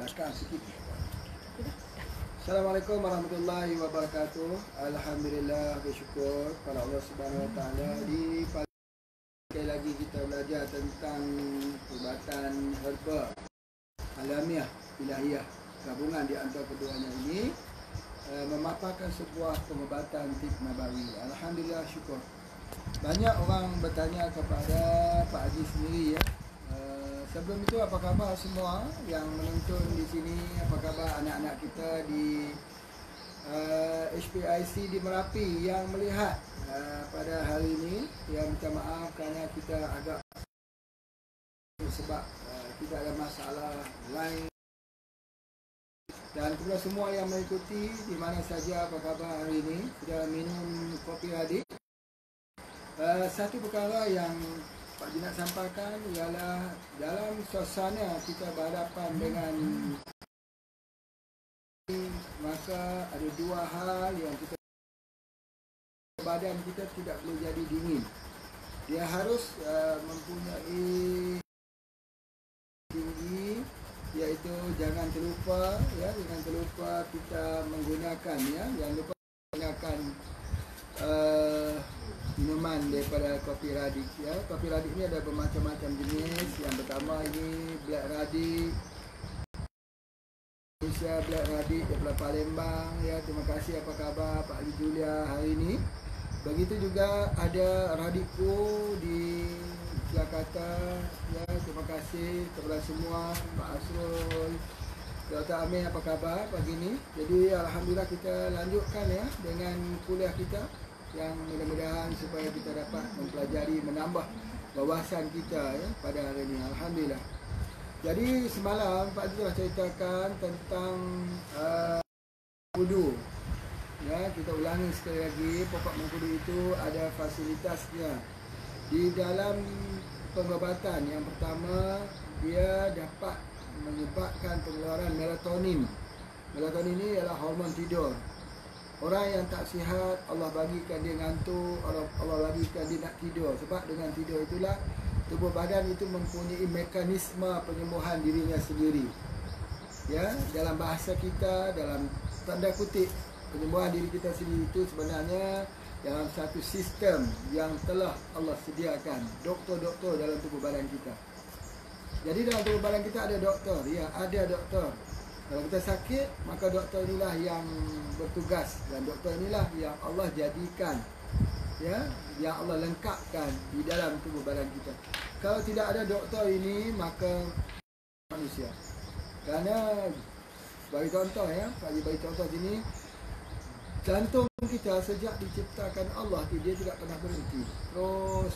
belakang sikit. Assalamualaikum warahmatullahi wabarakatuh. Alhamdulillah, bersyukur pada Allah Subhanahu Wa Taala. Di pagi sekali lagi kita belajar tentang perubatan herba alamiah ilahiyah. Gabungan di antara keduanya ini memaparkan sebuah pengobatan tib nabawi. Alhamdulillah, syukur. Banyak orang bertanya kepada Pak Haji sendiri ya. Sebelum itu, apa khabar semua yang menonton di sini? Apa khabar anak-anak kita di HPIC di Merapi yang melihat pada hari ini? Ya, minta maaf kerana kita agak sebab kita ada masalah lain. Dan kepada semua yang mengikuti di mana saja, apa khabar hari ini? Sudah minum kopi adik? Satu perkara yang Pak Haji nak sampaikan ialah dalam suasana kita berhadapan dengan maka ada dua hal yang kita badan kita tidak boleh jadi dingin. Dia harus mempunyai tinggi, iaitu jangan terlupa ya, jangan terlupa kita menggunakan ya, jangan lupa menggunakan minuman daripada kopi radik ya. Kopi radik ni ada bermacam-macam jenis. Yang pertama ini black radik Indonesia, black radik daripada Palembang ya. Terima kasih, apa khabar Pak Haji Julia hari ini. Begitu juga ada radiko di Jakarta ya. Terima kasih kepada semua, Pak Asrul, Dr. Amir, apa khabar pagi ini. Jadi alhamdulillah kita lanjutkan ya dengan kuliah kita yang mudah-mudahan supaya kita dapat mempelajari, menambah wawasan kita ya pada hari ini. Alhamdulillah. Jadi semalam Pak Haji telah ceritakan tentang wudu. Ya, kita ulangi sekali lagi, pokok mengkudu itu ada fasilitasnya. Di dalam pengobatan yang pertama, dia dapat menyebabkan pengeluaran melatonin. Melatonin ini ialah hormon tidur. Orang yang tak sihat, Allah bagikan dia ngantuk, Allah bagikan dia nak tidur. Sebab dengan tidur itulah tubuh badan itu mempunyai mekanisme penyembuhan dirinya sendiri. Ya, dalam bahasa kita, dalam tanda kutip, penyembuhan diri kita sendiri itu sebenarnya dalam satu sistem yang telah Allah sediakan. Doktor-doktor dalam tubuh badan kita. Jadi dalam tubuh badan kita ada doktor, ya, ada doktor. Kalau kita sakit, maka doktor inilah yang bertugas dan doktor inilah yang Allah jadikan ya, yang Allah lengkapkan di dalam tubuh badan kita. Kalau tidak ada doktor ini, maka manusia. Kerana bagi contoh ya, bagi contoh sini, jantung kita sejak diciptakan Allah dia tidak pernah berhenti. Terus.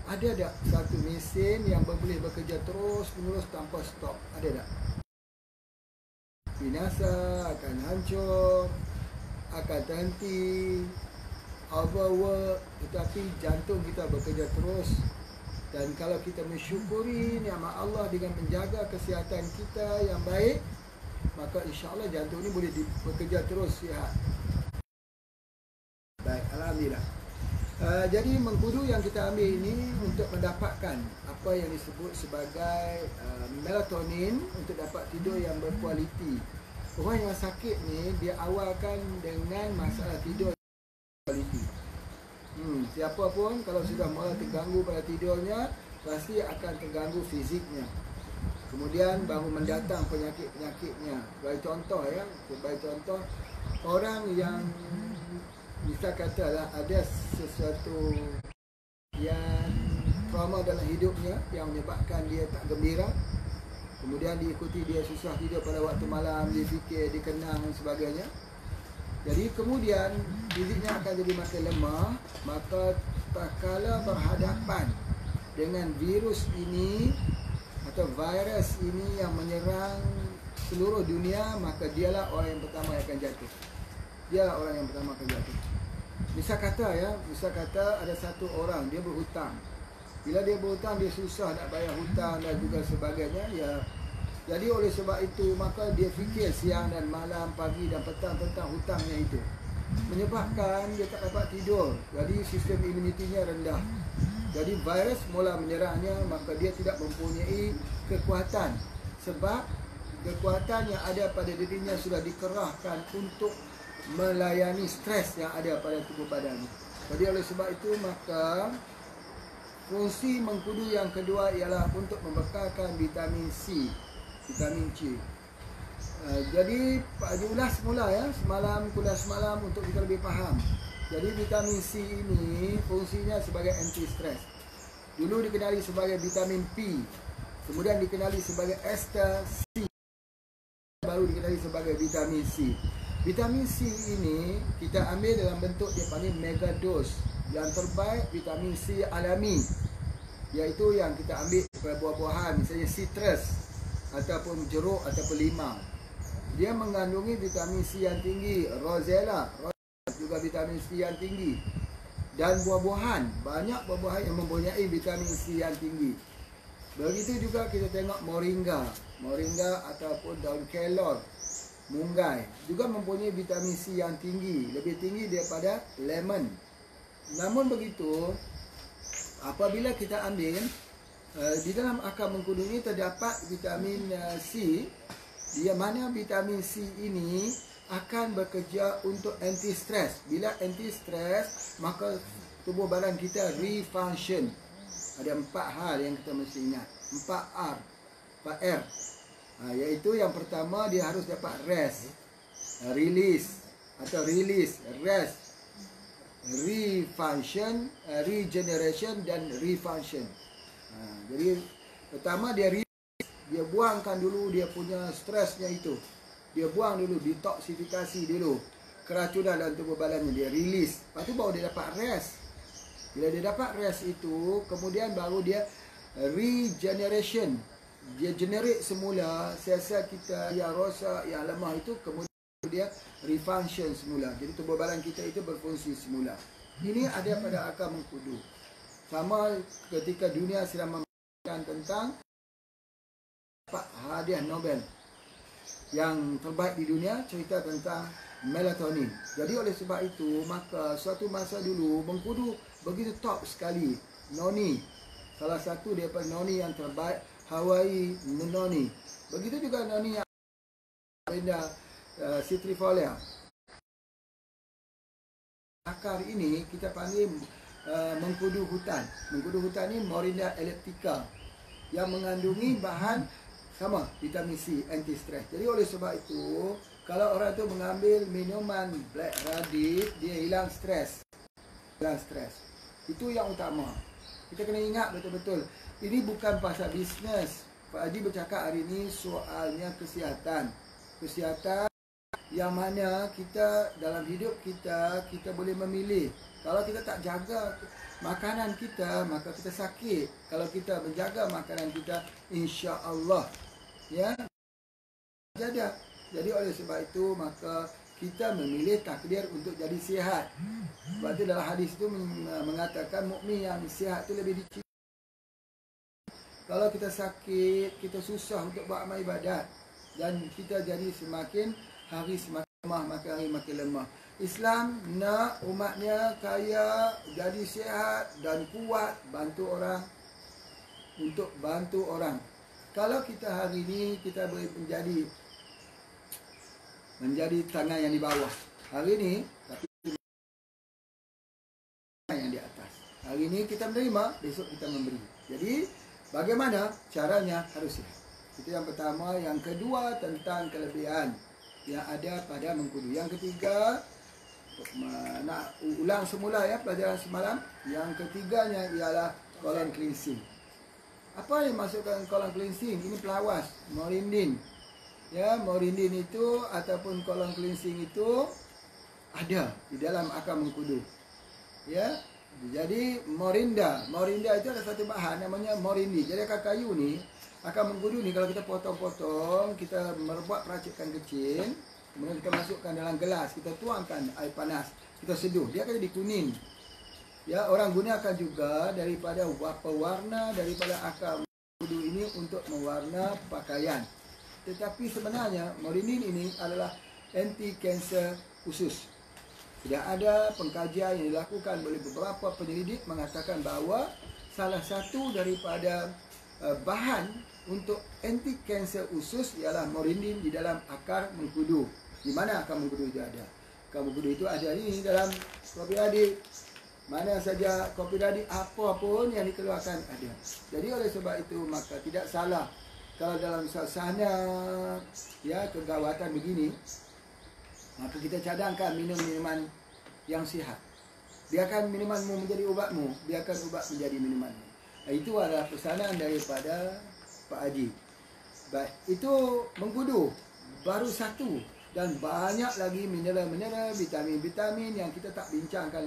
Ada tak satu mesin yang boleh bekerja terus menerus tanpa stop? Ada tak? Binasa, akan hancur, akan terhenti, overwork. Tetapi jantung kita bekerja terus. Dan kalau kita mensyukuri nikmat Allah dengan menjaga kesihatan kita yang baik, maka insya-Allah jantung ini boleh bekerja terus sihat. Baik, alhamdulillah. Jadi mengkudu yang kita ambil ini untuk mendapatkan apa yang disebut sebagai melatonin untuk dapat tidur yang berkualiti. Orang yang sakit ni dia awalkan dengan masalah tidur kualiti. Siapa pun kalau sudah mula terganggu pada tidurnya, pasti akan terganggu fiziknya. Kemudian baru mendatang penyakit-penyakitnya. Bagi contoh ya, sebagai contoh orang yang bisa katalah ada sesuatu yang trauma dalam hidupnya yang menyebabkan dia tak gembira, kemudian diikuti dia susah tidur pada waktu malam, dia fikir, dia kenang dan sebagainya. Jadi kemudian fisiknya akan jadi makin lemah. Maka tak kala berhadapan dengan virus ini atau virus ini yang menyerang seluruh dunia, maka dialah orang yang pertama yang akan jatuh. Dia orang yang pertama akan jatuh. Misal kata ada satu orang dia berhutang. Bila dia berhutang, dia susah nak bayar hutang dan juga sebagainya ya. Jadi oleh sebab itu maka dia fikir siang dan malam, pagi dan petang tentang hutangnya itu. Menyebabkan dia tak dapat tidur. Jadi sistem imunitinya rendah. Jadi virus mula menyerangnya, maka dia tidak mempunyai kekuatan sebab kekuatan yang ada pada dirinya sudah dikerahkan untuk melayani stres yang ada pada tubuh badan. Jadi oleh sebab itu maka fungsi mengkudu yang kedua ialah untuk membekalkan vitamin C, vitamin C. Jadi Pak Haji ulas semula ya, kuliah semalam untuk kita lebih faham. Jadi vitamin C ini fungsinya sebagai anti stres. Dulu dikenali sebagai vitamin P, kemudian dikenali sebagai ester C, baru dikenali sebagai vitamin C. Vitamin C ini kita ambil dalam bentuk dia panggil mega dose. Yang terbaik vitamin C alami, iaitu yang kita ambil daripada buah-buahan, misalnya citrus ataupun jeruk ataupun limau. Dia mengandungi vitamin C yang tinggi, rosella juga vitamin C yang tinggi. Dan buah-buahan, banyak buah-buahan yang mempunyai vitamin C yang tinggi. Begitu juga kita tengok moringa ataupun daun kelor, munggai juga mempunyai vitamin C yang tinggi, lebih tinggi daripada lemon. Namun begitu, apabila kita ambil di dalam akar mengkudu ini terdapat vitamin C, dia mana vitamin C ini akan bekerja untuk anti stres. Bila anti stres, maka tubuh badan kita refunction. Ada 4 hal yang kita mesti ingat, 4 R. Iaitu yang pertama, dia harus dapat rest, release, rest, refunction, regeneration dan refunction. Jadi pertama dia release, dia buangkan dulu dia punya stresnya itu. Dia buang dulu, detoksifikasi dulu keracunan dalam tubuh badannya, dia release. Lepas tu baru dia dapat rest. Bila dia dapat rest itu, kemudian baru dia regeneration. Dia generate semula sel-sel kita yang rosak, yang lemah itu, kemudian dia refunction semula. Jadi tubuh badan kita itu berfungsi semula. Ini ada pada akar mengkudu. Sama ketika dunia sedang membicarakan tentang hadiah Nobel yang terbaik di dunia, cerita tentang melatonin. Jadi oleh sebab itu, maka suatu masa dulu mengkudu begitu top sekali. Noni, salah satu daripada noni yang terbaik, Hawaii noni. Begitu juga noni yang citrifolia. Akar ini kita panggil mengkudu hutan. Mengkudu hutan ini Morinda elliptica yang mengandungi bahan sama vitamin C, anti stres. Jadi oleh sebab itu, kalau orang tu mengambil minuman black radish, dia hilang stres. Itu yang utama. Kita kena ingat betul-betul. Ini bukan pasal bisnes. Pak Haji bercakap hari ini soalnya kesihatan. Kesihatan yang mana kita dalam hidup kita boleh memilih. Kalau kita tak jaga makanan kita, maka kita sakit. Kalau kita menjaga makanan kita, insya-Allah ya jaga. Jadi oleh sebab itu maka kita memilih takdir untuk jadi sihat. Sebab itu dalam hadis itu mengatakan mukmin yang sihat itu lebih dicintai. Kalau kita sakit, kita susah untuk buat amal ibadat dan kita jadi semakin hari semakin lemah, makin hari makin lemah. Islam nak umatnya kaya, jadi sihat dan kuat, bantu orang, untuk bantu orang. Kalau kita hari ini kita boleh menjadi tangan yang di bawah hari ini, tapi yang di atas. Hari ini kita menerima, besok kita memberi. Jadi bagaimana caranya? Harus sihat. Itu yang pertama. Yang kedua tentang kelebihan yang ada pada mengkudu. Yang ketiga, nak ulang semula ya pelajaran semalam. Yang ketiganya ialah colon cleansing. Apa yang masukkan colon cleansing? Ini pelawas, morindin. Ya, morindin itu ataupun colon cleansing itu ada di dalam akar mengkudu. Ya. Jadi morinda itu ada satu bahan namanya morindi. Jadi akar kayu ni, akar mengkudu ni kalau kita potong-potong, kita membuat peracikan kecil, kemudian kita masukkan dalam gelas, kita tuangkan air panas, kita seduh, dia akan jadi kuning. Ya, orang gunakan juga daripada pewarna daripada akar mengkudu ini untuk mewarna pakaian. Tetapi sebenarnya morinin ini adalah anti kanser khusus. Sudah ada pengkajian yang dilakukan oleh beberapa penyelidik mengatakan bahawa salah satu daripada bahan untuk anti kanser usus ialah morindin di dalam akar mengkudu. Di mana akar mengkudu itu ada? Akar mengkudu itu ada ini dalam kopi adik. Mana saja kopi adik, apapun yang dikeluarkan ada. Jadi oleh sebab itu maka tidak salah kalau dalam suasana ya kegawatan begini, maka kita cadangkan minum minuman yang sihat. Biarkan minumanmu menjadi ubatmu, biarkan ubat menjadi minumanmu. Itu adalah pesanan daripada Pak Haji. Baik, itu mengkudu baru satu dan banyak lagi mineral-mineral, vitamin-vitamin yang kita tak bincangkan lagi.